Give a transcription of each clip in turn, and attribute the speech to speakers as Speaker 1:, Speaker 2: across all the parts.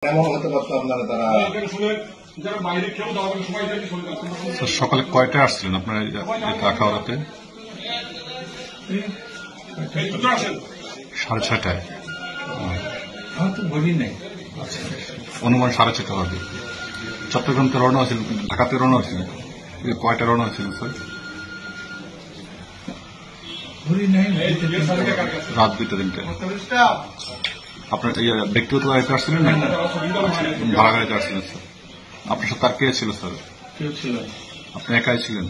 Speaker 1: এমন হতে পারতো আপনারা তারা
Speaker 2: সকালে কয়টায় আসছিলেন আপনার আখাউড়াতে? 6:30টায়। অনুমান 6:30 হবে। চট্টগ্রামতে রওনা হয়েছিল, ঢাকাতে রওনা হয়েছিল, কয়টা রওনা হয়েছিল স্যার? রাত 2-3টায়। আপনার ব্যক্তিগত গাড়িতে আসছিলেন না ভাড়া গাড়িতে আসছিলেন স্যার? আপনার সাথে আর কে ছিল স্যার?
Speaker 3: কেউ ছিল না।
Speaker 2: আপনি একাই ছিলেন?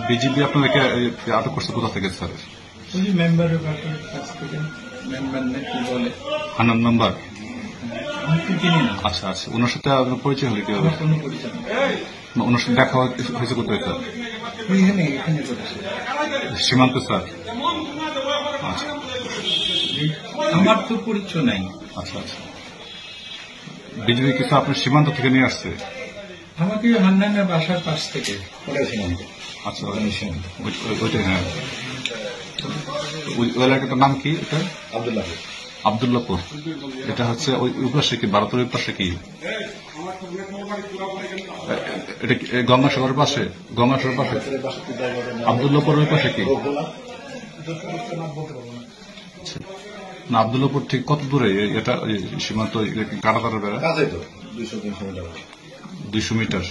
Speaker 2: বিজিবি আপনাদেরকে আটক করছে কোথা থেকে স্যার?
Speaker 3: ওই যে মেম্বারের কাছ থেকে। মেম্বার না কি বলে,
Speaker 2: হান্নান মেম্বার?
Speaker 3: আমি তো চিনি না,
Speaker 2: আচ্ছা আচ্ছা, ওনার সাথে আপনার পরিচয় হলে কি হবে?
Speaker 3: আমার কোনো পরিচয় নেই।
Speaker 2: ওনার সাথে দেখা হয়েছে কোথায় স্যার?
Speaker 3: এখানে করেছে।
Speaker 2: সীমান্ত স্যার? আচ্ছা
Speaker 3: আমার তো পরিচয় নাই।
Speaker 2: আচ্ছা আচ্ছা, বিজিবি কিছু আপনার সীমান্ত থেকে নিয়ে আসছে?
Speaker 3: আমাকে হান্নানের বাসার পাশ থেকে।
Speaker 1: করেছিলাম।
Speaker 2: আচ্ছা ওইটাই, হ্যাঁ। ওই এলাকাটার নাম কি? এটা
Speaker 1: আব্দুল্লাহ
Speaker 2: আবদুল্লাপুর। এটা হচ্ছে ওই পাশে কি, ভারতের ওই পাশে কি? এটা কি গঙ্গাসাগরের পাশে? গঙ্গাসাগরের পাশে আবদুল্লাপুর ওই পাশে কি? না, আবদুল্লাপুর ঠিক কত দূরে এটা সীমান্ত? কাটাতারের বেড়া
Speaker 1: কাছে তো 200-300 মিটার।
Speaker 2: 200 মিটার।